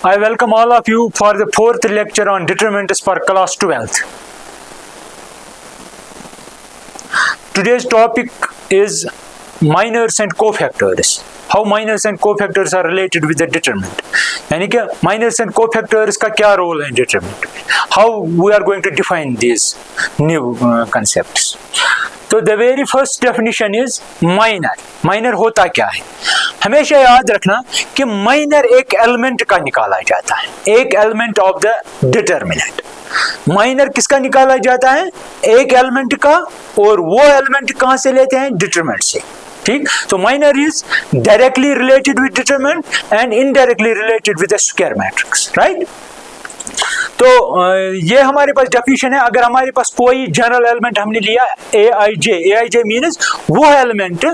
I welcome all of you for the 4th lecture on determinants for class 12th. Today's topic is minors and cofactors. How minors and cofactors are related with the determinant. यानी कि minors and cofactors का क्या role है determinant में? How we are going to define these new concepts. तो the very first definition is minor. Minor होता क्या है? हमेशा याद रखना कि minor एक element का निकाला जाता है, एक element of the determinant. Minor किसका निकाला जाता है? एक एलिमेंट का, और वो एलिमेंट कहां से लेते हैं? डिटरमिनेंट से. ठीक, तो minor is directly related with determinant and indirectly related with the square matrix. Right, तो ये हमारे पास डेफिनेशन है. अगर हमारे पास कोई जनरल एलिमेंट हमने लिया Aij मीन्स वो एलिमेंट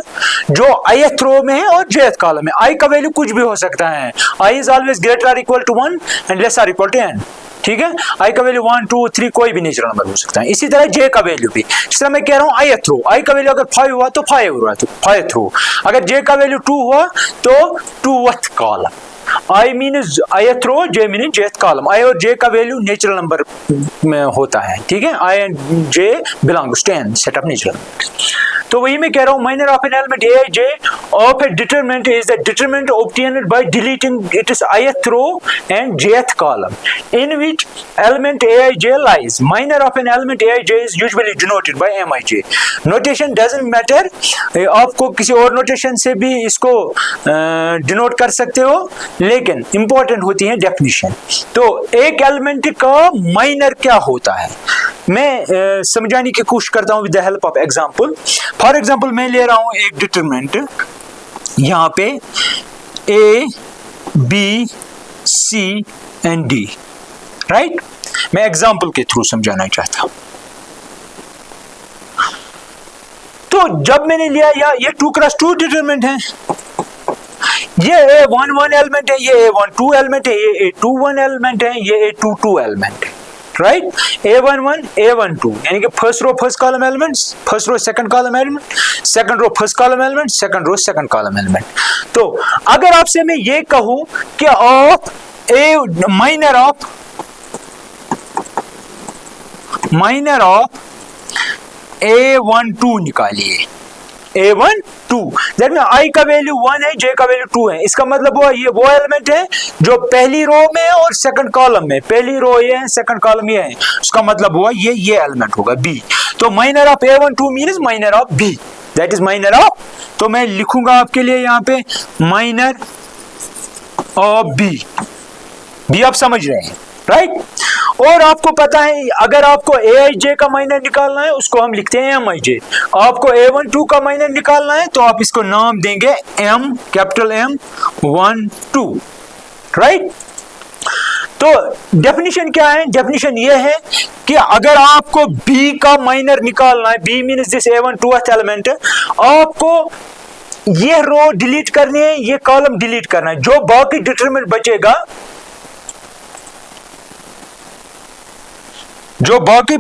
जो ith रो में है और jth कॉलम में. I का वैल्यू कुछ भी हो सकता है. I इज ऑलवेज ग्रेटर और इक्वल टू 1 एंड लेस और इक्वल टू n. ठीक है, I का वैल्यू 1 2 3 कोई भी नेचुरल नंबर हो सकता है. इसी तरह j का वैल्यू भी, जिस तरह मैं कह रहा हूँ ith रो, I का वैल्यू अगर 5 हुआ तो 5 हुआ तो 5th रो. अगर j का वैल्यू 2 हुआ तो 2th column. I means ith row, j means jth column. I और j का वैल्यू नेचुरल नंबर में होता है. ठीक है, I and j belongs to n set of natural numbers. तो वही मैं कह रहा हूँ, minor of an element Aij of a determinant is the determinant obtained by deleting its ith row and jth column in which element Aij lies. Minor of an element Aij is usually denoted by Mij. Notation doesn't matter. आपको किसी और notation से भी इसको denote कर सकते हो, लेकिन इंपॉर्टेंट होती है डेफिनेशन. तो एक एलिमेंट का माइनर क्या होता है मैं समझाने की कोशिश करता हूं with the help of example. For example मैं ले रहा हूं एक डिटरमिनेंट, यहां पे A, B, C and D. Right, मैं एग्जांपल के थ्रू समझाना चाहता हूं. तो जब मैंने लिया ये 2x2 डिटरमिनेंट है, ये A11 एलिमेंट है, ये A12 एलिमेंट है, ये A21 एलिमेंट है, ये A22 एलिमेंट है. राइट, A11 A12 यानी कि first row first column elements, first row second column element, second row first column element, second row second column element. तो अगर आपसे मैं ये कहूं कि of A minor of A12 निकालिए, A12 दैट मीन I का वैल्यू 1 है, J का वैल्यू 2 है. इसका मतलब हुआ ये वो एलिमेंट है जो पहली रो में है और सेकंड कॉलम में. पहली रो ये है, सेकंड कॉलम ये है. उसका मतलब हुआ ये एलिमेंट होगा B. तो minor of A12 means minor of B, that is minor of. तो मैं लिखूंगा आपके लिए यहाँ पे माइनर ऑफ B आप समझ रहे हैं. राइट, और आपको पता है अगर आपको Aij का माइनर निकालना है उसको हम लिखते हैं Mij. आपको A12 का माइनर निकालना है तो आप इसको नाम देंगे M, कैपिटल M12. राइट, तो डेफिनेशन क्या है? डेफिनेशन ये है कि अगर आपको B का माइनर निकालना है, B means this A12th element, आपको ये रो डिलीट करनी है, ये कॉलम डिलीट करना है. जो बाकी डिटरमिनेंट बचेगा, जो बाकी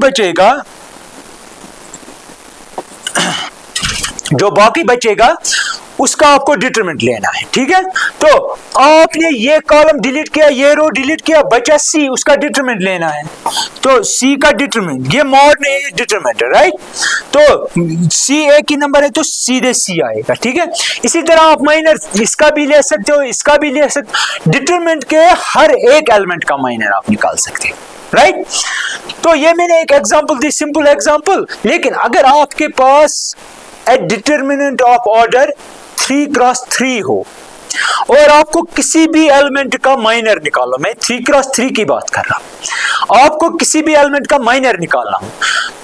बचेगा उसका आपको डिटरमिनेंट लेना है. ठीक है, तो आपने ये कॉलम डिलीट किया, ये रो डिलीट किया, बचा C, उसका डिटरमिनेंट लेना है. तो C का डिटरमिनेंट, ये मॉड नहीं, ये डिटरमिनेंट है. राइट, तो C एक ही नंबर है तो सीधे C आएगा. ठीक है, इसी तरह आप माइनर इसका भी ले सकते हो, इसका भी ले सकते हो. डिटरमिनेंट के हर एक एलिमेंट का माइनर आप निकाल सकते हो. राइट, तो ये मैंने एक एग्जांपल दी, सिंपल एग्जांपल. लेकिन अगर आपके पास ए डिटरमिनेंट ऑफ ऑर्डर 3x3 हो और आपको किसी भी एलिमेंट का माइनर निकालो, मैं 3x3 की बात कर रहा हूं, आपको किसी भी एलिमेंट का माइनर निकालना हो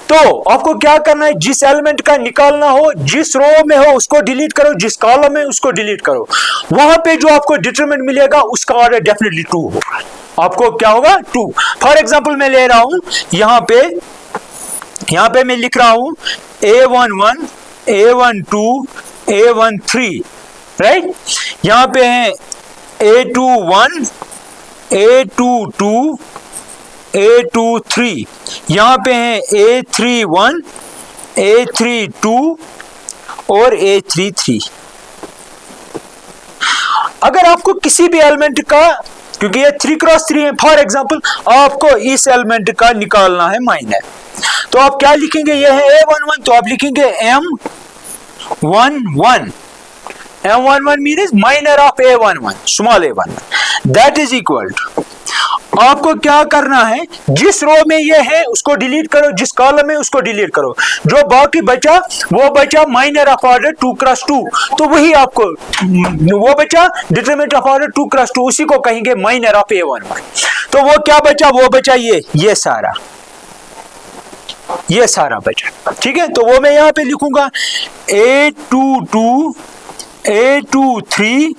तो आपको क्या करना है? जिस एलिमेंट का निकालना हो, जिस रो में हो उसको डिलीट करो, जिस कॉलम में उसको डिलीट करो. वहां पे जो आपको डिटरमिनेंट मिलेगा उसका ऑर्डर डेफिनेटली 2 होगा. आपको क्या होगा? 2. फॉर एग्जांपल मैं ले रहा हूं यहां पे मैं लिख रहा हूं A11 A12 A13. राइट, यहां पे है A21 A22 A23, यहां पे है A31 A32 और A33. अगर आपको किसी भी एलिमेंट का क्योंकि ये 3 क्रॉस 3 है। फॉर एग्जांपल आपको इस एलिमेंट का निकालना है माइनर, तो आप क्या लिखेंगे, ये है A11, तो आप लिखेंगे M11 means minor of A11, small A11, that is equal to, आपको क्या करना है, जिस रो में ये है उसको डिलीट करो, जिस कॉलम में उसको डिलीट करो, जो बाकी बचा वो बचा माइनर ऑफ ऑर्डर 2 क्रॉस 2, तो वही आपको वो बचा डिटरमिनेंट ऑफ ऑर्डर 2 क्रॉस 2, उसी को कहेंगे माइनर ऑफ A11। तो वो क्या बचा, वो बचा ये सारा बचा, ठीक है। तो वो मैं यहाँ पे लिखूंगा A22 A23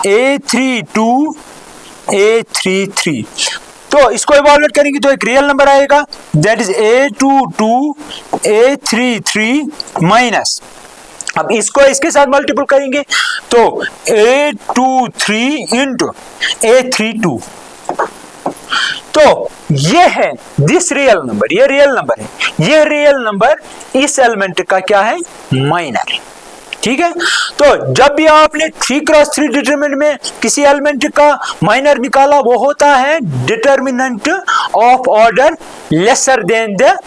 A32 A33, तो इसको इवैल्यूएट करेंगे तो एक रियल नंबर आएगा, that is A22 A33 minus, अब इसको इसके साथ मल्टीपल करेंगे तो A23 इंटू A32, तो ये है दिस रियल नंबर, ये रियल नंबर है, ये रियल नंबर इस एलिमेंट का क्या है, माइनर है, ठीक है। तो जब भी आपने 3 क्रॉस 3 डिटरमिनेंट में किसी एलिमेंट का माइनर निकाला, वो होता है determinant of order lesser than the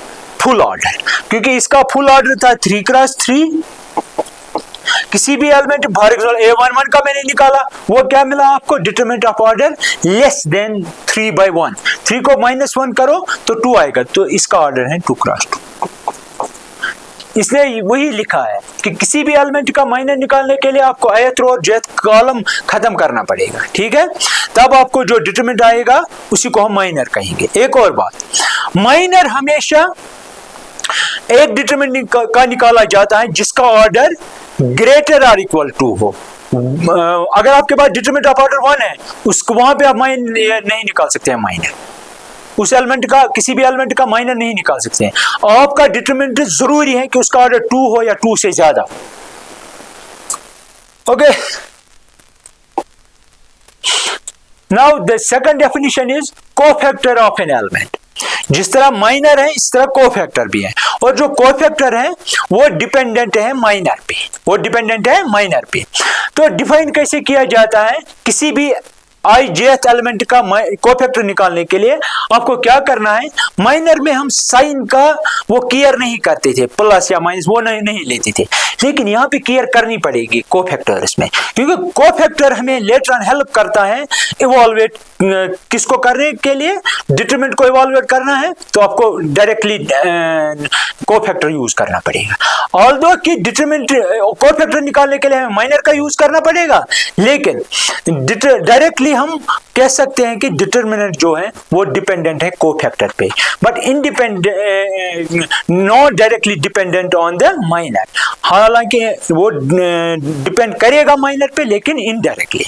full order, क्योंकि इसका फुल ऑर्डर था 3 क्रॉस 3, किसी भी एलिमेंट फॉर एग्जांपल A11 का मैंने निकाला, वो क्या मिला आपको, determinant of order less than 3/1, 3 को -1 करो तो 2 आएगा, तो इसका ऑर्डर है 2 क्रॉस 2। इसलिए वही लिखा है कि किसी भी एलिमेंट का माइनर निकालने के लिए आपको ith रो और jth कॉलम खत्म करना पड़ेगा, ठीक है, तब आपको जो डिटरमिनेंट आएगा उसी को हम माइनर कहेंगे। एक और बात, माइनर हमेशा एक डिटरमिनेंट का निकाला जाता है जिसका ऑर्डर ग्रेटर और इक्वल टू हो। अगर आपके पास डिटरमिनेंट ऑफ ऑर्डर 1 है, उसको वहां पे आप माइनर नहीं निकाल सकते हैं, माइनर उस एलिमेंट का, किसी भी एलिमेंट का माइनर नहीं निकाल सकते हैं। आपका डिटरमिनेंट जरूरी है कि उसका ऑर्डर 2 हो या 2 से ज्यादा। Okay, now the second definition is cofactor of an element. जिस तरह माइनर है इस तरह कोफैक्टर भी है, और जो कोफैक्टर है वो डिपेंडेंट है माइनर पे, वो डिपेंडेंट है माइनर पे। तो डिफाइन कैसे किया जाता है, किसी भी ijth एलिमेंट का कोफैक्टर निकालने के लिए आपको क्या करना है, माइनर में हम साइन का वो केयर नहीं करते थे, प्लस या माइनस वो नहीं लेते थे, लेकिन यहाँ पे केयर करनी पड़ेगी कोफैक्टर्स में, क्योंकि कोफैक्टर हमें लेटर ऑन हेल्प करता है इवैल्यूएट किसको करने के लिए, डिटरमिनेंट को इवैल्यूएट करना है तो आपको डायरेक्टली कोफैक्टर यूज करना पड़ेगा। ऑल्दो कि डिटरमिनेंट कोफैक्टर निकालने के लिए हमें माइनर का यूज करना पड़ेगा, लेकिन डायरेक्टली हम कह सकते हैं कि डिटरमिनेंट जो है वो डिपेंडेंट है कोफैक्टर पे, but independent not directly dependent on the minor. हालांकि वो डिपेंड करेगा माइनर पे लेकिन इनडायरेक्टली।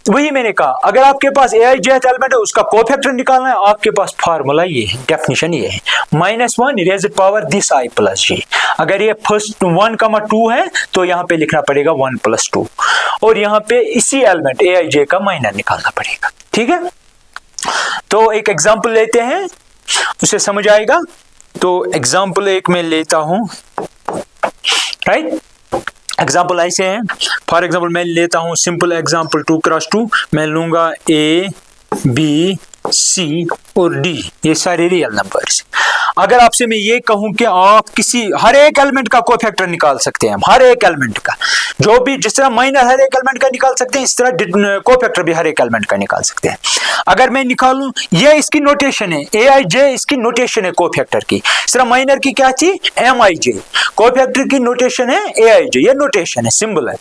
वही मैंने कहा, अगर आपके पास aijth एलिमेंट है उसका कोफैक्टर निकालना है, आपके पास फार्मूला ये है, डेफिनेशन ये है, -1 raised power this i plus j। अगर ये फर्स्ट 1,2 है तो यहाँ पे लिखना पड़ेगा 1 + 2, और यहाँ पे इसी एलिमेंट aij का माइनर निकालना पड़ेगा, ठीक है। तो एक एग्जाम्पल लेते हैं, उसे समझ आएगा। तो एग्जाम्पल एक मैं लेता हूं, राइट। एग्जाम्पल ऐसे हैं, फॉर एग्जाम्पल मैं लेता हूं सिंपल एग्जाम्पल 2 क्रॉस 2, मैं लूंगा A, B, C और D, ये सारे रियल नंबर्स। अगर आपसे मैं ये कहूं कि आप किसी हर एक एलिमेंट का कोफैक्टर निकाल सकते हैं, हर एक एलिमेंट का, जो भी जिस तरह माइनर हर एक एलिमेंट का निकाल सकते हैं, इस तरह कोफैक्टर भी हर एक एलिमेंट का निकाल सकते हैं। अगर मैं निकालूं, ये इसकी नोटेशन है, aij इसकी नोटेशन है कोफैक्टर की, इस तरह माइनर की क्या थी, mij, कोफैक्टर की नोटेशन है aij, ये नोटेशन है, सिंबल है।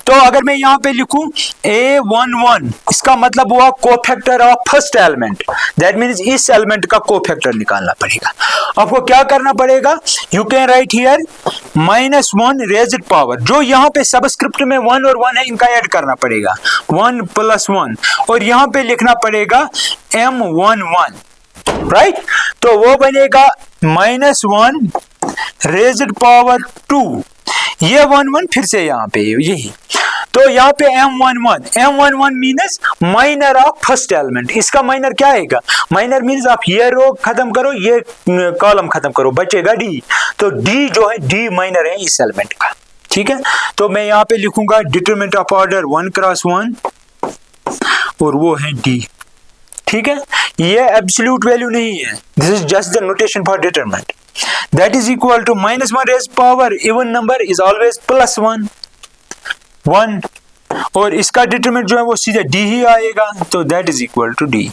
तो अगर मैं यहाँ पे लिखूं A11, इसका मतलब हुआ cofactor of first element, that means इस एलिमेंट का कोफैक्टर निकालना पड़ेगा। आपको क्या करना पड़ेगा, you can write here -1 raised power, जो यहाँ पे सबस्क्रिप्ट में 1 और 1 है इनका ऐड करना पड़ेगा, 1 + 1, और यहाँ पे लिखना पड़ेगा M11, राइट। तो वो बनेगा -1 रेज़्ड पावर 2, ये 1 फिर से यहाँ पे यही, तो यहाँ पे M11 मीनस minor of first element. इसका माइनर क्या आएगा, माइनर मीन्स आप ये रो खत्म करो, ये कॉलम खत्म करो, बचेगा D, तो D जो है D माइनर है इस एलिमेंट का, ठीक है। तो मैं यहाँ पे लिखूंगा डिटरमिनेंट ऑफ ऑर्डर 1 क्रॉस 1, और वो है डी। ठीक है, ये एब्सोल्यूट वैल्यू नहीं है, this is just the notation for determinant. That is equal to -1 raise power even number is always +1 1, और इसका डिटरमिनेंट जो है वो सीधे डी ही आएगा, तो that is equal to D,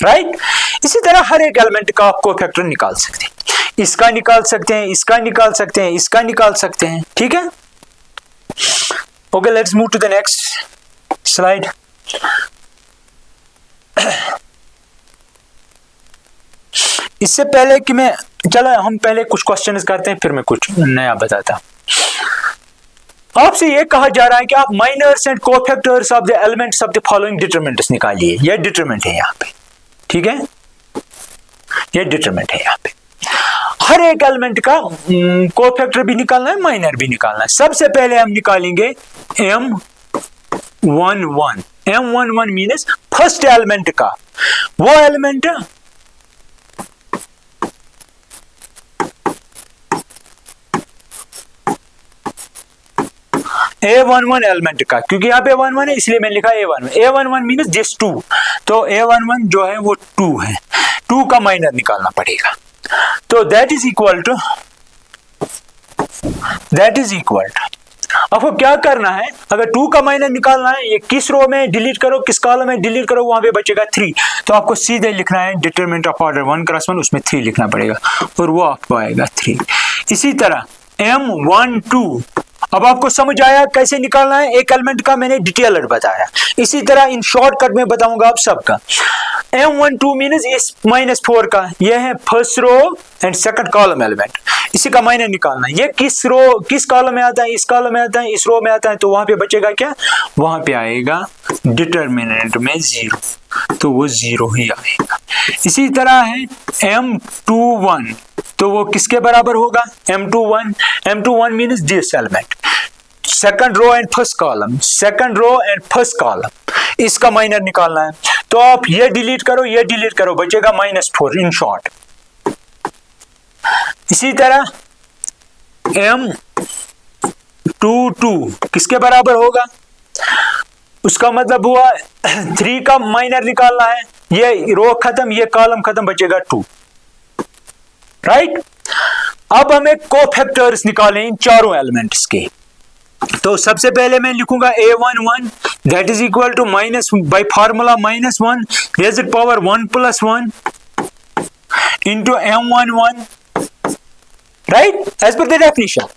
right. इसी तरह हर एक एलिमेंट का आप कोफैक्टर निकाल सकते हैं, इसका निकाल सकते हैं, इसका निकाल सकते हैं, इसका निकाल सकते हैं। ठीक है, okay, let's move to the next slide. इससे पहले कि मैं चलो हम पहले कुछ क्वेश्चंस करते हैं, फिर मैं कुछ नया बताता हूं। आपसे ये कहा जा रहा है कि आप minors and cofactors of the elements of the following determinants निकालिए। यह डिटरमिनेंट है यहाँ पे, ठीक है, यह डिटरमिनेंट है यहाँ पे। हर एक एलिमेंट का कोफैक्टर भी निकालना है, माइनर भी निकालना है। सबसे पहले हम निकालेंगे M11। M11 means first element का, वो एलिमेंट A11 एलिमेंट का, क्योंकि यहाँ पे 11 है इसलिए मैंने लिखा A11। A11 मीन्स दिस 2, तो A11 जो है वो 2 है, 2 का माइनर निकालना पड़ेगा। तो दैट इज इक्वल टू आपको क्या करना है, अगर 2 का माइनर निकालना है, ये किस रो में डिलीट करो, किस कॉलम में डिलीट करो, वहां पे बचेगा 3, तो आपको सीधे लिखना है डिटरमिनेंट ऑफ ऑर्डर 1 क्रॉस 1, उसमें 3 लिखना पड़ेगा और वो आपको आएगा 3। इसी तरह M12, अब आपको समझ आया कैसे निकालना है, एक एलिमेंट का मैंने डिटेलर बताया। इसी तरह इन शॉर्टकट में बताऊंगा आप सबका। M12 मीन्स इस -4 का, यह है first row and second column element, इसी का माइनर निकालना है। ये किस रो किस कॉलम में आता है, इस कॉलम में आता है, इस रो में आता है, तो वहां पे बचेगा क्या, वहां पे आएगा डिटरमिनेंट में 0, तो वो 0 ही आएगा। इसी तरह है M21, तो वो किसके बराबर होगा, M21 means this element, second row and first column, second row and first column, इसका माइनर निकालना है। तो आप ये डिलीट करो, ये डिलीट करो, बचेगा -4 इन शॉर्ट। इसी तरह M22 किसके बराबर होगा, उसका मतलब हुआ 3 का माइनर निकालना है, ये रो खत्म, ये कॉलम खत्म, बचेगा 2, राइट। अब हमें कोफैक्टर्स निकालें इन चारों एलिमेंट्स के। तो सबसे पहले मैं लिखूंगा A11 that is equal to minus by formula -1 raised power 1 + 1 into M11, right, as per the definition.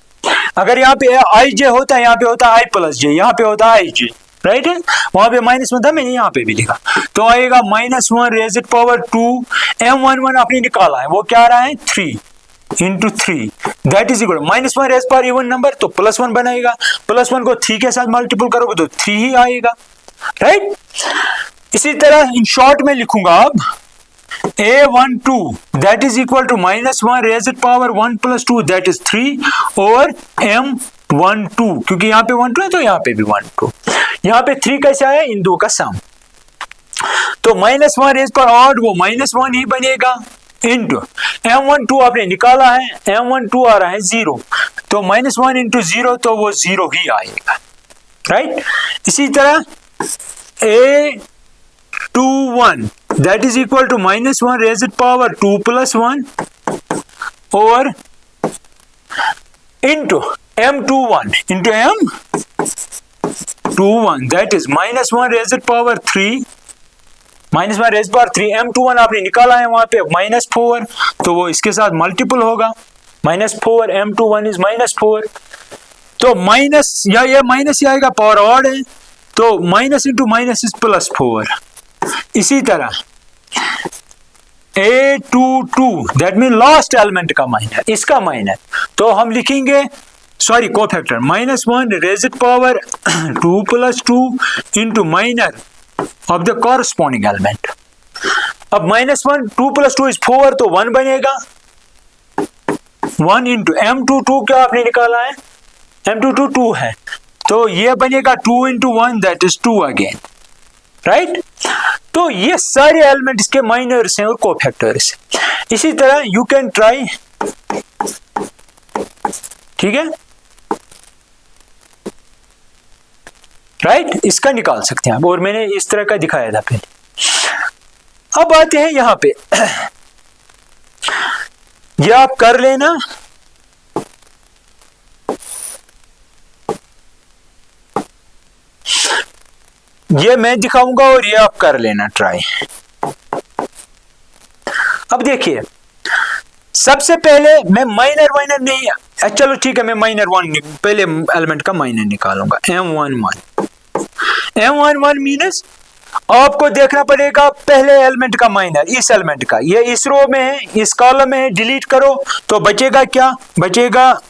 अगर यहाँ पे IJ होता है, यहाँ पे होता है I + J, यहाँ पे होता है IJ, राइट है, वहां पे -1 था, मैंने यहाँ पे भी लिखा, तो आएगा -1 रेज़्ड पावर 2। M11 आपने निकाला है, वो क्या आ रहा है 3 into 3 that is equal -1 raise power even number, तो +1 बनाएगा, +1 को 3 के साथ मल्टीपल करोगे तो 3 ही आएगा, राइट। इसी तरह इन शॉर्ट में लिखूंगा अब A12 that is equal to -1 raised power 1 + 2 that is 3 और M12, क्योंकि यहाँ पे 12 है तो यहाँ पे भी 12, यहाँ पे 3 कैसे आया, इन दो का सम, तो -1 रेज़ पावर ऑड वो -1 ही बनेगा इंटू M12 आपने निकाला है, M12 आ रहा है 0, तो -1 इंटू 0, तो वो 0 ही आएगा, राइट। इसी तरह A21 that is equal to -1 raised power 2 + 1 और into M21 into M21 that is -1 raised power 3 -1 raised power 3। M21 आपने निकाला है, वहां पे -4, तो वो इसके साथ मल्टीपल होगा, -4 M21 इज -4, तो माइनस या ये माइनस ही आएगा, पावर ऑड है, तो माइनस इंटू माइनस इज +4। इसी तरह A22 that mean last element का माइनर, इसका माइनर, तो हम लिखेंगे sorry cofactor -1 raised power 2 + 2 into minor of the corresponding element. अब -1 2 + 2 इज 4, तो 1 बनेगा, 1 इंटू M22 क्या आपने निकाला है, M22 2 है, तो ये बनेगा 2 into 1 that is 2 again, right. तो ये सारे एलिमेंट इसके माइनर्स हैं और कोफैक्टर्स। इसी तरह यू कैन ट्राई, ठीक है, राइट, इसका निकाल सकते हैं आप, और मैंने इस तरह का दिखाया था पहले। अब आते हैं यहां पे, ये आप कर लेना, ये मैं दिखाऊंगा और ये आप कर लेना ट्राई। अब देखिए, सबसे पहले मैं माइनर नहीं, चलो ठीक है, मैं माइनर वन पहले एलिमेंट का माइनर निकालूंगा। M11 मीनस आपको देखना पड़ेगा पहले एलिमेंट का माइनर, इस एलिमेंट का, ये इस रो में है, इस कॉलम में है, डिलीट करो तो बचेगा क्या, बचेगा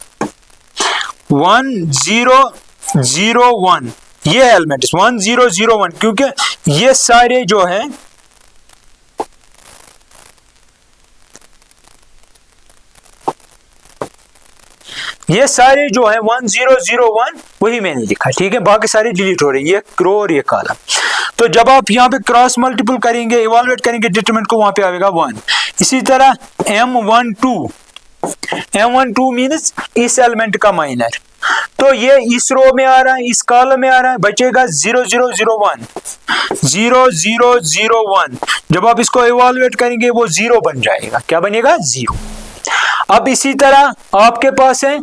1001, ये एलिमेंट 1001, क्योंकि ये सारे जो है ये सारे जो है 1001 वही मैंने लिखा, ठीक है, बाकी सारे डिलीट हो रहे हैं, ये रो और ये कॉलम। तो जब आप यहाँ पे क्रॉस मल्टीपल करेंगे, इवैल्यूएट करेंगे डिटरमिनेंट को, वहां पे आएगा 1। इसी तरह M12 मीन्स इस एलिमेंट का माइनर, तो ये इस रो में आ रहा है, इस कॉलम में आ रहा है, बचेगा 0001। जब आप इसको इवैल्यूएट करेंगे वो 0 बन जाएगा, क्या बनेगा, 0। अब इसी तरह आपके पास है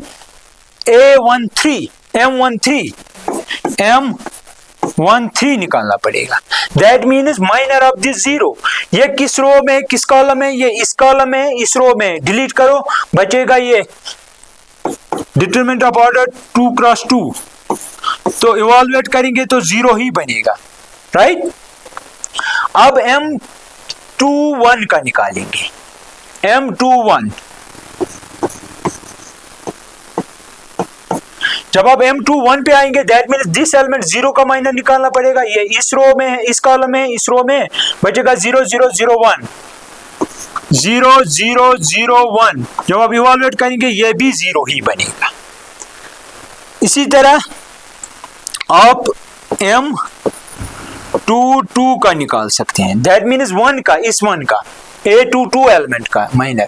M13 निकालना पड़ेगा, that means minor of this 0। ये किस रो में, किस कॉलम में, ये इस कॉलम में, इस रो में, डिलीट करो, बचेगा ये डिटरमिनेंट ऑफ ऑर्डर 2 क्रॉस 2, तो इवैल्यूएट करेंगे तो 0 ही बनेगा, राइट। अब M21 का निकालेंगे, M21, जब आप M21 पे आएंगे दैट मीन्स दिस एलिमेंट 0 का माइनर निकालना पड़ेगा, ये इस रो में है, इस कॉलम में, इस रो में, बचेगा 0001। जब आप इवैल्यूएट करेंगे ये भी 0 ही बनेगा। इसी तरह आप M22 का निकाल सकते हैं, दैट मीन्स 1 का, इस 1 का, A22 एलिमेंट का माइनर,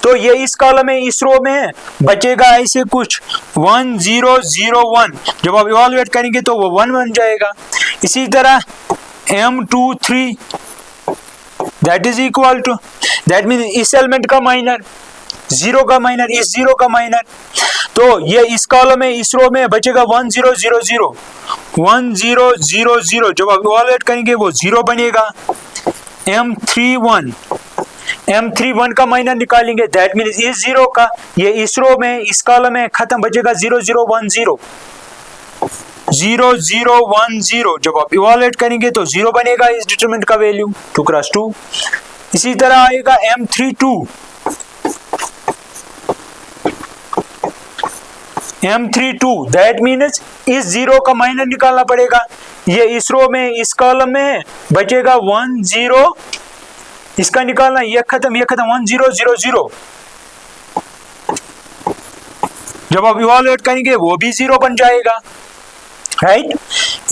तो ये इस कॉलम में, इस रो में है, बचेगा ऐसे कुछ 1001। जब आप इवैल्यूएट करेंगे तो वो 1 बन जाएगा। इसी तरह M23 that is equal to, that mean इस एलिमेंट का माइनर, 0 का माइनर, इस 0 का माइनर, तो ये इस कॉलम में, इस रो में, बचेगा 1000। जब आप इवैल्यूएट करेंगे वो 0 बनेगा। M31 का माइनर निकालेंगे, दैट मीन्स इस 0 का, ये इस रो में, इस कॉलम में, खत्म, बचेगा 0010। जब आप इवैल्यूएट करेंगे तो 0 बनेगा इस डिटरमिनेंट का वैल्यू 2 क्रॉस 2। इसी तरह आएगा M32, दैट मीन्स इस 0 का माइनर निकालना पड़ेगा, ये इस रो में, इस कॉलम में, बचेगा 10, इसका निकालना, ये खत्म 1000। जब आप इवैल्यूएट करेंगे वो भी 0 बन जाएगा, राइट।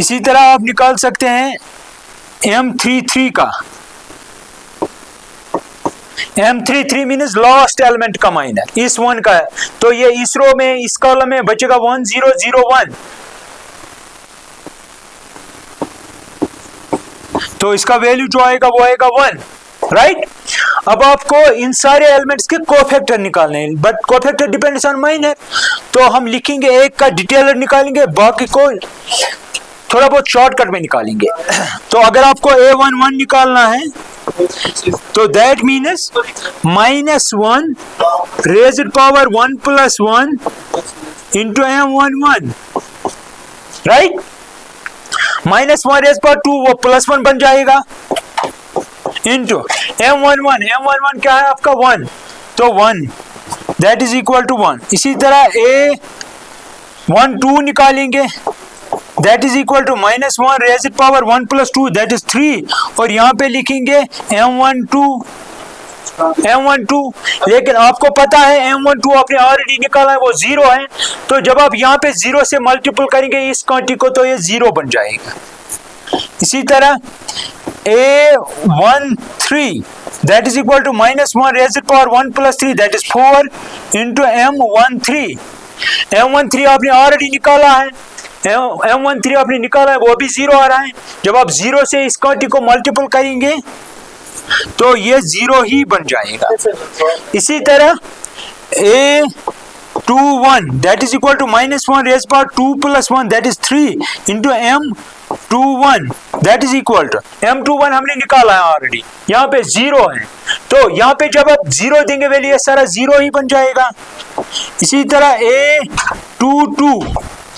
इसी तरह आप निकाल सकते हैं M33 का, M33 मीन्स लास्ट एलिमेंट का माइनर, इस 1 का है, तो ये इस रो में, इस कॉलम में, बचेगा 1001, तो इसका वैल्यू जो आएगा वो आएगा 1, राइट। अब आपको इन सारे एलिमेंट्स के कोफैक्टर निकालने हैं, but cofactor depends on minor, तो हम लिखेंगे एक का डिटेलर निकालेंगे, बाकी को थोड़ा बहुत शॉर्टकट में निकालेंगे। तो अगर आपको A11 निकालना है तो that means -1 raised power 1 + 1 into M11, right. -1 raised power 2 वो +1 बन जाएगा, इंटू M11 क्या है आपका 1, तो 1 दैट इज इक्वल टू 1। इसी तरह A12 निकालेंगे, that is equal to -1 raised power 1 + 2 that is 3, और यहाँ पे लिखेंगे M12, लेकिन आपको पता है M12 आपने ऑलरेडी निकाला है, वो 0 है, तो जब आप यहाँ पे 0 से मल्टीपल करेंगे इस क्वांटिटी को तो ये 0 बन जाएगा। इसी तरह A13 that is equal to -1 raised power 1 + 3 that is 4 into M13 आपने ऑलरेडी निकाला है, M13 आपने निकाला है वो भी 0 आ रहा है। जब आप 0 से इस क्वांटिटी को मल्टीपल करेंगे तो ये 0 ही बन जाएगा। इसी तरह A21 that is equal to -1 raised by 2 plus 1 that is 3 into M21 that is equal to M21 हमने निकाला है ऑलरेडी, यहाँ पे 0 है तो यहाँ पे जब आप 0 देंगे वैल्यू ये सारा 0 ही बन जाएगा। इसी तरह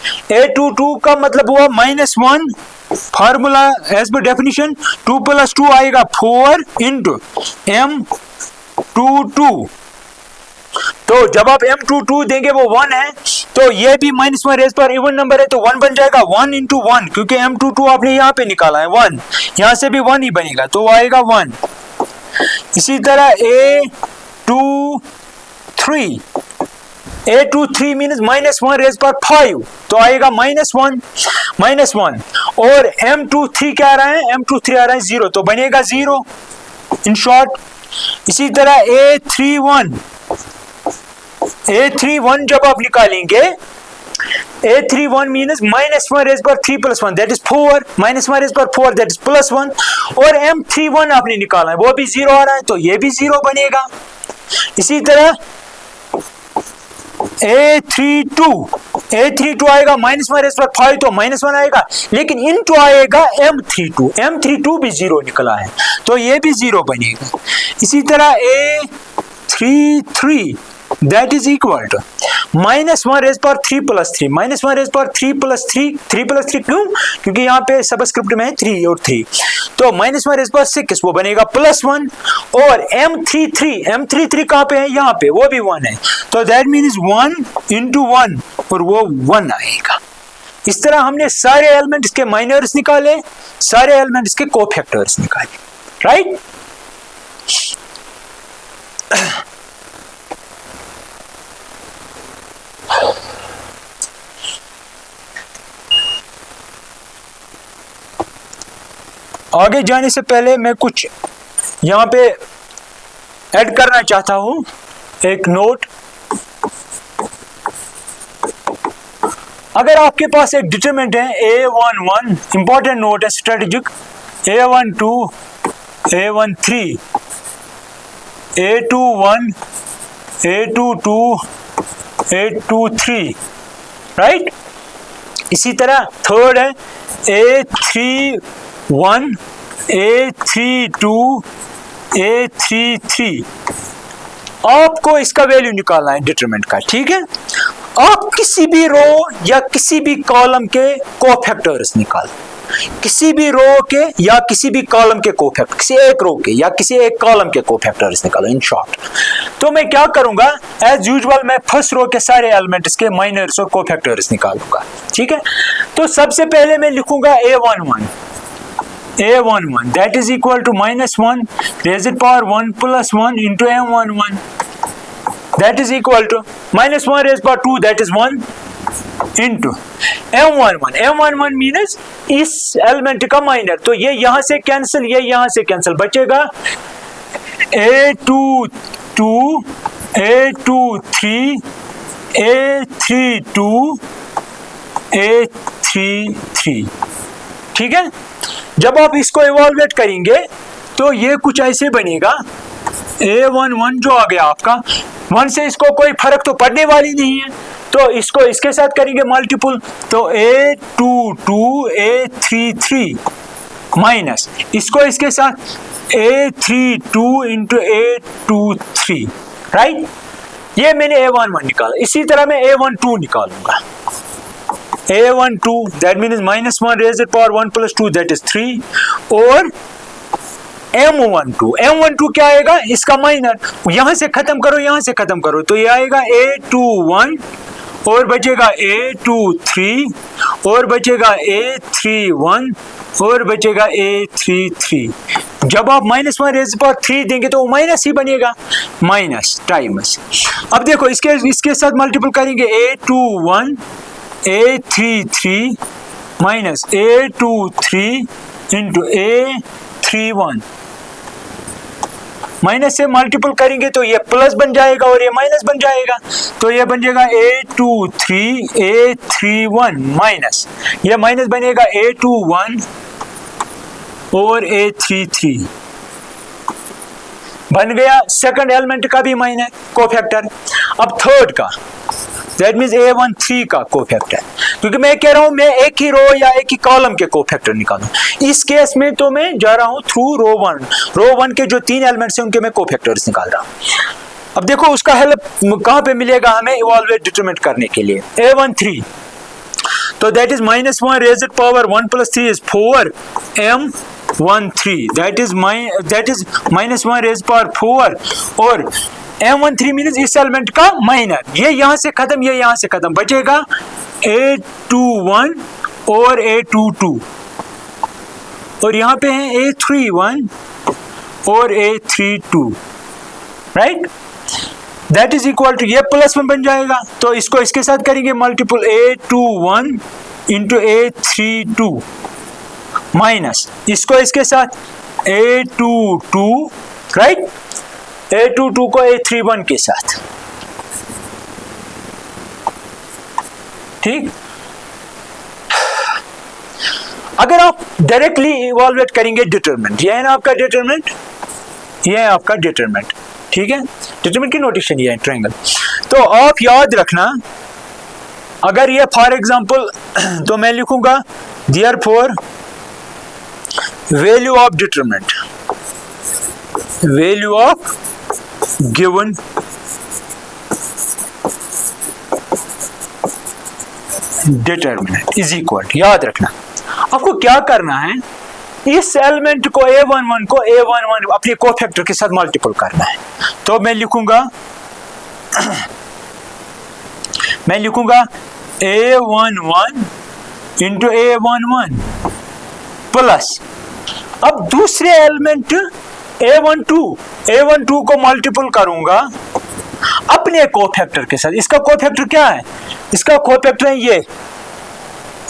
A22 का मतलब हुआ -1 formula as per definition 2 plus 2 आएगा 4 into M22। तो जब आप M22 देंगे वो 1 है तो ये भी -1 रेज पर इवन नंबर है तो 1 बन जाएगा 1 into 1 क्योंकि M22 आपने यहाँ पे निकाला है 1, यहाँ से भी 1 ही बनेगा तो वो आएगा 1। इसी तरह A23 मीन्स -1 रेज पर 5 तो आएगा -1 और M23 क्या आ रहा है, M23 आ रहा है 0 तो बनेगा 0 इन शॉर्ट। इसी तरह A31 जब आप निकालेंगे A31 मीन्स -1 रेज पर 3 plus 1 that is 4, -1 रेज पर 4 that is plus 1 और M31 आपने निकाला है वो भी 0 आ रहा है तो ये भी 0 बनेगा। इसी तरह A32 आएगा -1 रेज पर 5 तो -1 आएगा लेकिन इनटू आएगा M32 भी 0 निकला है तो ये भी 0 बनेगा। इसी तरह A33 that is equal to -1 raise पर 3 plus 3 -1 रेज पर 3 plus 3 क्यों, क्योंकि यहाँ पे सबस्क्रिप्ट में है 3 और 3 तो -1 रेज पर 6 वो बनेगा +1 और M33 कहाँ पे है, यहाँ पे वो भी 1 है तो दैट मीन्स 1 into 1 और वो 1 आएगा। इस तरह हमने सारे एलिमेंट्स के माइनर्स निकाले, सारे एलिमेंट्स के कोफैक्टर्स निकाले, राइट। आगे जाने से पहले मैं कुछ यहाँ पे ऐड करना चाहता हूँ, एक नोट। अगर आपके पास एक डिटरमिनेंट है A11, इंपॉर्टेंट नोट है strategic, A12, A13, A21, A22, A23, right. इसी तरह थर्ड है A31, A32, A33। आपको इसका वैल्यू निकालना है डिटरमिनेंट का, ठीक है। आप किसी भी रो या किसी भी कॉलम के कोफैक्टर्स निकाल, किसी भी रो के या किसी भी कॉलम के कोफैक्टर, किसी एक रो के या किसी एक कॉलम के कोफैक्टर्स निकालो इन शॉर्ट। तो मैं क्या करूंगा, एज यूजुअल मैं फर्स्ट रो के सारे एलिमेंट्स के माइनर्स और कोफैक्टर्स निकालूंगा, ठीक है। तो सबसे पहले मैं लिखूंगा A11 that is equal to -1 raised power 1 plus 1 into M11 that is equal to -1 raised power 2 that is 1 into M11 means इस एलिमेंट का माइनर, तो ये यहां से कैंसिल, ये यहां से कैंसिल, बचेगा A22, A23, A32, A33, ठीक है। जब आप इसको इवैल्यूएट करेंगे तो ये कुछ ऐसे बनेगा। A11 जो आ गया आपका 1 से इसको कोई फर्क तो पड़ने वाली नहीं है तो इसको इसके साथ करेंगे मल्टीपल, तो A22, A33 माइनस इसको इसके साथ A32 इंटू A23, राइट। ये मैंने A11 निकाला। इसी तरह मैं A12 निकालूंगा। A12 that means -1 raised power 1 plus 2 that is 3 और M12 क्या आएगा, इसका माइनर, यहां से खत्म करो, यहां से खत्म करो तो ये आएगा A21 और बचेगा A23 और बचेगा A31 और बचेगा A33। जब आप -1 रेज़ पावर 3 देंगे तो वो माइनस ही बनेगा, माइनस टाइम्स। अब देखो इसके साथ मल्टीपल करेंगे A21, A33 minus A23 into A31 minus से मल्टीपल करेंगे तो ये प्लस बन जाएगा और ये माइनस बन जाएगा, तो ये बन जाएगा A23 A31 माइनस, ये माइनस बनेगा A21 और A33 बन गया। सेकंड एलिमेंट का भी माइनस कोफैक्टर। अब थर्ड का, दैट मीन्स A13 का कोफैक्टर, क्योंकि मैं कह रहा हूं मैं एक ही रो या एक ही कॉलम के कोफैक्टर निकालूं। इस केस में तो मैं जा रहा हूं थ्रू रो वन के जो 3 एलिमेंट्स हैं उनके मैं कोफैक्टर्स निकाल रहा हूं। अब देखो उसका हेल्प कहां पे मिलेगा हमें इवैल्यूएट डिटरमिनेंट करने के लिए। A13 तो that is -1 raised power 1 + 3 is 4 M13, that is -1 raised power 4 और M13 मीन्स इस एलिमेंट का माइनर, ये यहां से खत्म, ये यहां से खत्म, बचेगा A21 और A22 और यहां पे है A31 और A32, right. That is equal to, ये +1 बन जाएगा तो इसको इसके साथ करेंगे multiple, A21 into A32 minus इसको इसके साथ A22, राइट, A22 को A31 के साथ, ठीक। अगर आप डायरेक्टली इवैल्यूएट करेंगे डिटरमिनेंट, ये है ना आपका डिटरमिनेंट, ये है आपका डिटरमिनेंट, ठीक है, डिटरमिनेंट की नोटेशन ये है ट्रायंगल। तो आप याद रखना, अगर ये फॉर एग्जांपल तो मैं लिखूंगा therefore value of determinant, value of given determinant is equal, याद रखना आपको क्या करना है, इस एलिमेंट को A11 को A11 अपने कोफैक्टर के साथ मल्टीपल करना है। तो मैं लिखूंगा A11 इंटू A11 प्लस, अब दूसरे एलिमेंट A12 को मल्टीपल करूंगा अपने कोफैक्टर के साथ। इसका कोफैक्टर क्या है, इसका कोफैक्टर है ये,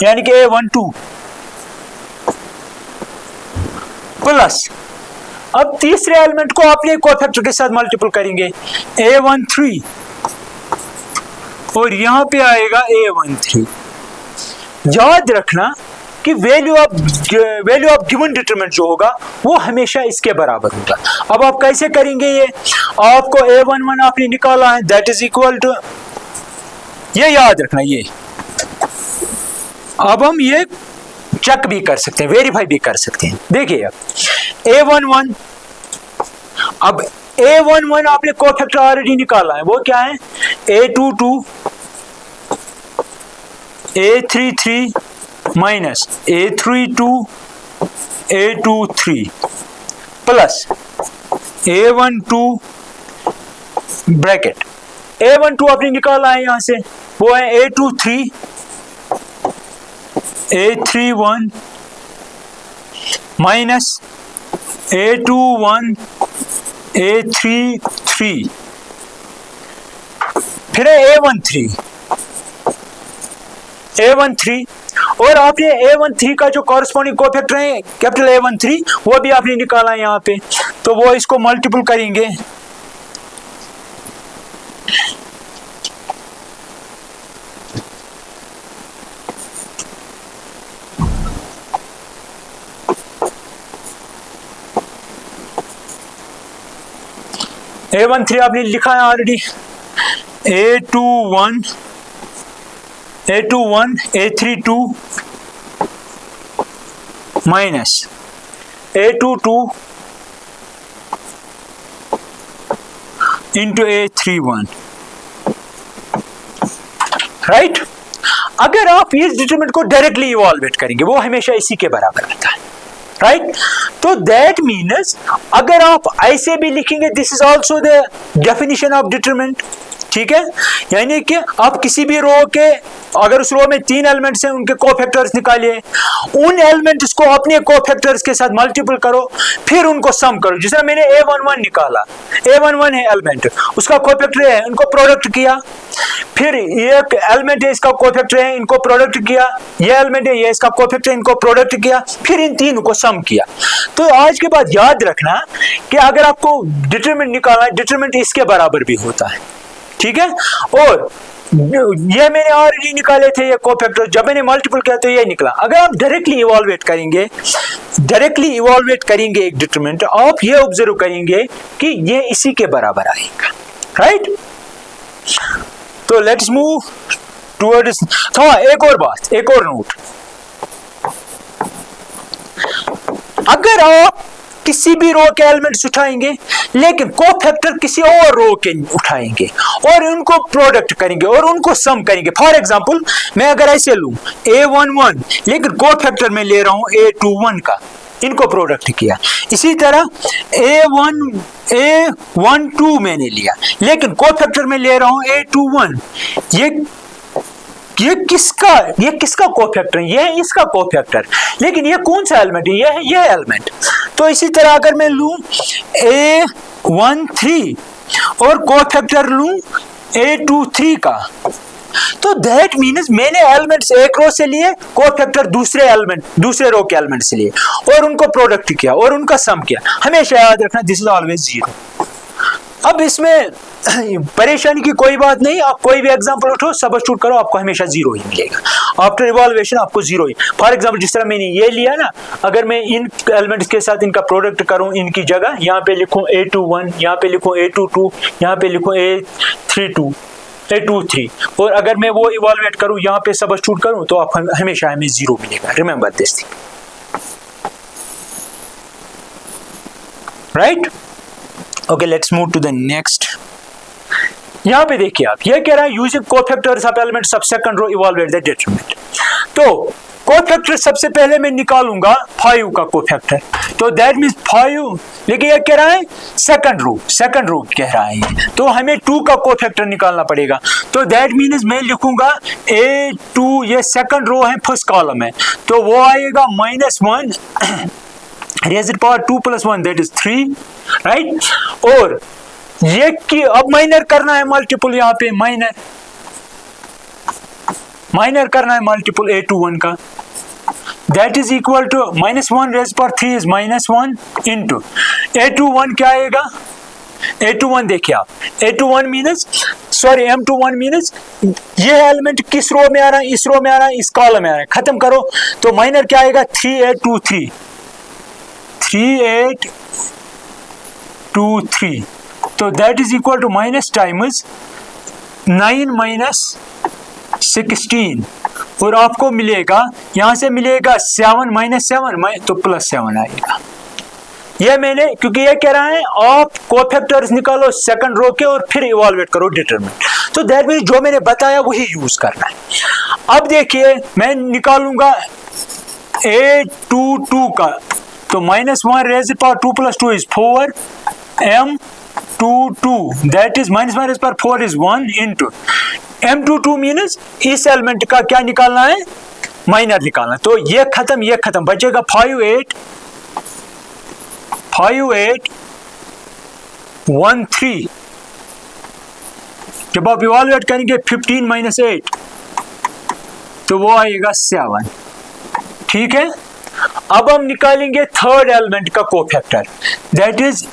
यानी कि A12 प्लस, अब तीसरे एलिमेंट को अपने कोफैक्टर के साथ मल्टीपल करेंगे A13 और यहां पे आएगा A13। याद रखना कि वैल्यू ऑफ गिवन डिटरमिनेंट जो होगा वो हमेशा इसके बराबर होगा। अब आप कैसे करेंगे ये, आपको A11 आपने निकाला है, दैट इज इक्वल टू, ये याद रखना ये, अब हम ये चेक भी कर सकते हैं, वेरीफाई भी कर सकते हैं। देखिए A11, अब A11 आपने कोफैक्टर ऑलरेडी निकाला है, वो क्या है A22 A33 minus A32 A23 plus A12 bracket, A12 आपने निकाला है यहां से, वो है A23 A31 minus A21 A33 फिर है A13 और आपने A13 का जो कॉरस्पॉन्डिंग कोफैक्टर है कैपिटल A13 वो भी आपने निकाला है यहाँ पे, तो वो इसको मल्टीपल करेंगे A13 आपने लिखा है already, A21 A32 minus A22 into A31, right. अगर आप इस डिटरमिनेंट को डायरेक्टली इवैल्यूएट करेंगे वो हमेशा इसी के बराबर रहता है, राइट। तो दैट मीन्स अगर आप ऐसे भी लिखेंगे, this is also the definition of determinant, ठीक है, यानी कि आप किसी भी रो के, अगर उस रो में 3 एलिमेंट्स हैं उनके कोफैक्टर्स निकालिए, उन एलिमेंट्स को अपने कोफैक्टर्स के साथ मल्टीपल करो, फिर उनको सम करो। जैसे मैंने A11 निकाला, A11 है एलिमेंट, उसका कोफैक्टर है, उनको प्रोडक्ट किया, फिर ये एलिमेंट है, इसका कोफैक्टर है, इनको प्रोडक्ट किया, ये एलिमेंट है, ये इसका कोफैक्टर, इनको प्रोडक्ट किया, फिर इन तीनों को सम किया। तो आज के बाद याद रखना कि अगर आपको डिटरमिनेंट निकालना है, डिटरमिनेंट इसके बराबर भी होता है, ठीक है। और ये मैंने ऑलरेडी निकाले थे ये कोफैक्टर, जब मैंने मल्टीपल किया तो ये निकला। अगर आप डायरेक्टली इवैल्यूएट करेंगे एक डिटरमिनेंट, आप ये ऑब्जर्व करेंगे कि ये इसी के बराबर आएगा, राइट। तो लेट्स मूव टुवर्ड्स। हाँ, एक और बात, एक और नोट, अगर आप किसी भी रो के एलिमेंट्स उठाएंगे लेकिन कोफैक्टर किसी और रो के उठाएंगे और उनको प्रोडक्ट करेंगे और उनको सम करेंगे। फॉर एग्जांपल मैं अगर ऐसे लूं A11 लेकिन कोफैक्टर में ले रहा हूं A21 का, इनको प्रोडक्ट किया। इसी तरह A12 मैंने लिया लेकिन कोफैक्टर में ले रहा हूं A21, ये किसका कोफैक्टर है? ये है इसका कोफैक्टर, लेकिन ये कौन सा एलिमेंट है? ये है ये एलिमेंट। तो इसी तरह अगर मैं लूं A13 और कोफैक्टर लूं A23 का, तो दैट मीन्स मैंने एलिमेंट्स एक रो से लिए, कोफैक्टर दूसरे रो के एलिमेंट से लिए और उनको प्रोडक्ट किया और उनका सम किया। हमेशा याद रखना दिस इज ऑलवेज 0। अब इसमें परेशानी की कोई बात नहीं, आप कोई भी एग्जांपल उठो, सबस्टिट्यूट करो, आपको हमेशा 0 ही मिलेगा। आफ्टर इवैल्यूएशन आपको 0 ही। फॉर एग्जांपल जिस तरह मैंने ये लिया ना, अगर मैं इन एलिमेंट्स के साथ इनका प्रोडक्ट करूं, इनकी जगह यहाँ पे लिखूं A21, यहाँ पे लिखूं A22, यहाँ पे लिखूं A23 और अगर मैं वो इवैल्यूएट करूं, यहाँ पे सबस्टिट्यूट करूं, तो आप हमेशा हमें 0 मिलेगा। Remember this thing, right. Okay, let's move to the next. यहां पे देखिए आप, ये कह रहा है using cofactors of elements of second row evaluate the determinant. तो कोफैक्टर सबसे पहले मैं निकालूंगा 5 का कोफैक्टर, तो दैट मींस 5, लेकिन ये कह रहा है सेकंड रो कह रहा है, तो हमें 2 का कोफैक्टर निकालना पड़ेगा। तो दैट मींस मैं लिखूंगा A2, ये सेकंड रो है, फर्स्ट कॉलम है, तो वो आएगा -1 raise power 2 + 1 that is 3, right. और ये कि अब माइनर करना है मल्टीपल, यहाँ पे माइनर करना है मल्टीपल A21 का, that is equal to -1 raise power 3 is -1 into A21 क्या आएगा? A21 देखिए आप, A21 मीनस M21 मीनस ये एलिमेंट किस रो में आ रहा है? इस रो में आ रहा है, इस कॉलम में आ रहा है। खत्म करो तो माइनर क्या आएगा? 3823, तो that is equal to minus times 9 - 16 और आपको मिलेगा, यहां से मिलेगा 7 - 7 तो +7 आएगा। ये मैंने, क्योंकि ये कह रहा है आप कोफैक्टर्स निकालो सेकंड रो के और फिर इवैल्यूएट करो डिटरमिनेंट, तो दैट मींस जो मैंने बताया वही यूज करना है। अब देखिए मैं निकालूंगा A22 का, तो -1 raise power 2 + 2 is 4 M22, that is -1 raise power 4 is 1 into M22 means इस एलिमेंट का क्या निकालना है? माइनर निकालना। तो ये खत्म, बचेगा 5813। जब आप इवैल्यूएट करेंगे 15 - 8 तो वो आएगा 7, ठीक है। अब हम निकालेंगे थर्ड एलिमेंट का cofactor, that is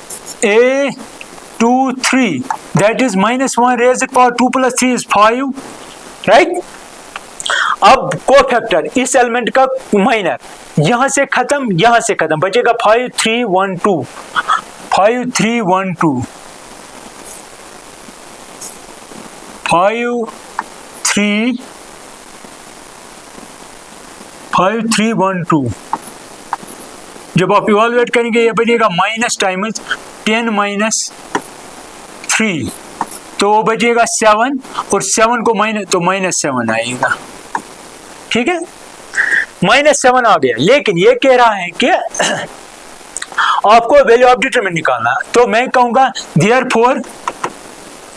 A23, that is -1 raise power 2 + 3 is 5, right. अब कोफैक्टर इस एलिमेंट का माइनर, यहां से खत्म, बचेगा 5312, 5312, 5312। जब आप इवैल्यूएट करेंगे ये बचेगा माइनस टाइम्स 10 - 3, तो वो बचेगा 7 और 7 को तो -7 आएगा, ठीक है। -7 आ गया, लेकिन ये कह रहा है कि आपको वैल्यू ऑफ डिटरमिनेंट निकालना, तो मैं कहूंगा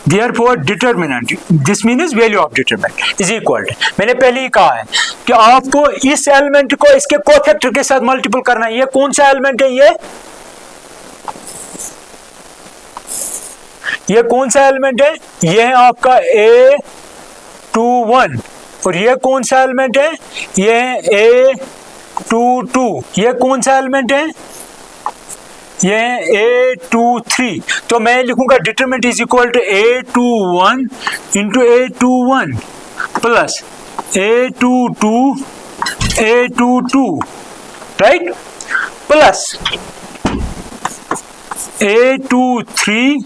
therefore determinant, this means value of determinant is equal to, मैंने पहले ही कहा है कि आपको इस एलिमेंट को इसके कोफैक्टर के साथ मल्टीपल करना है। ये कौन सा एलिमेंट है? ये कौन सा एलिमेंट है? ये है आपका A21 और ये कौन सा एलिमेंट है, ये A22, ये कौन सा एलिमेंट है, ये A23। तो मैं लिखूंगा determinant is equal to A21 into A21 plus A22 right, plus A23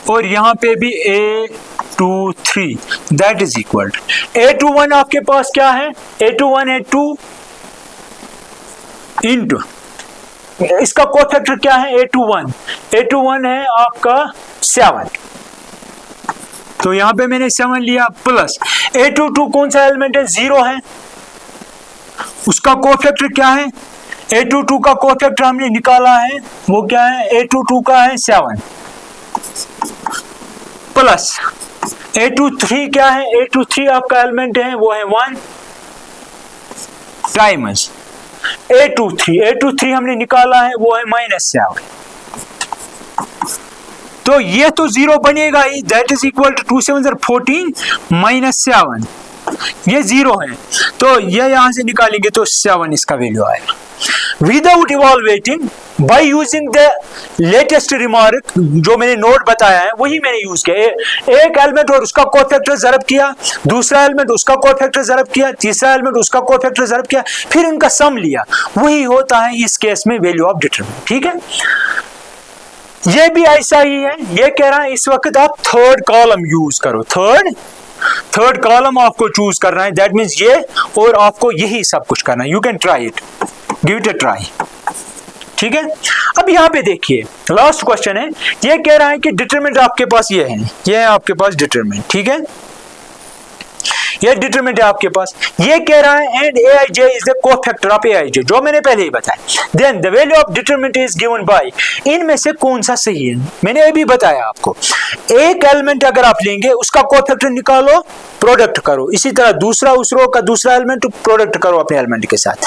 और यहाँ पे भी A23, that is equal to A21 आपके पास क्या है, A21 है 2 इंटू इसका कोफैक्टर क्या है A21 है आपका 7, तो यहां पे मैंने 7 लिया, प्लस A22 कौन सा एलिमेंट है, 0 है, उसका कोफैक्टर क्या है, A22 का कोफैक्टर हमने निकाला है, वो क्या है, A22 का है 7, प्लस A23 क्या है, A23 आपका एलिमेंट है वो है 1 टाइम्स A23 हमने निकाला है वो है -7, तो ये तो 0 बनेगा ही, दैट इज इक्वल टू 2 7 14 -7, ये 0 है, तो ये यहां से निकालेंगे तो 7 इसका वैल्यू आएगा। Without evaluating by using the latest remark, जो मैंने नोट बताया है वही मैंने यूज किया, एक एलिमेंट और उसका कोफैक्टर ज़रब किया, दूसरा एलिमेंट उसका कोफैक्टर ज़रब किया, तीसरा एलिमेंट उसका कोफैक्टर ज़रब किया, फिर उनका सम लिया, वही होता है इस केस में वैल्यू ऑफ डिटरमिनेंट। ठीक है, ये भी ऐसा ही है, ये कह रहा है इस वक्त आप थर्ड कॉलम यूज करो, थर्ड कॉलम आपको चूज करना है, दैट मीन्स ये, और आपको यही सब कुछ करना है, you can try it, give it a try. ठीक है, अब यहाँ पे देखिए लास्ट क्वेश्चन है, ये कह रहा है कि डिटरमिनेंट आपके पास ये है आपके पास डिटरमिनेंट, ठीक है, ये डिटरमिनेंट है आपके पास, ये कह रहा है and Aij is the cofactor of Aij, जो मैंने पहले ही बताया, then the value of determinant is given by, इनमें से कौन सा सही है, मैंने अभी बताया आपको, एक एलिमेंट अगर आप लेंगे उसका कोफैक्टर निकालो, प्रोडक्ट करो, इसी तरह दूसरा उस रो का दूसरा एलिमेंट प्रोडक्ट करो अपने एलिमेंट के साथ,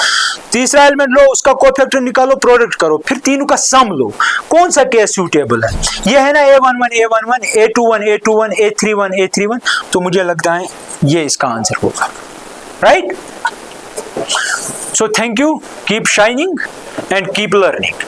तीसरा एलिमेंट लो उसका कोफैक्टर निकालो, प्रोडक्ट करो, फिर तीनों का सम लो, कौन सा केस सूटेबल है, ये है ना A11 A21 A31 तो मुझे लगता है ये इसका आंसर होगा, right. So thank you, keep shining and keep learning.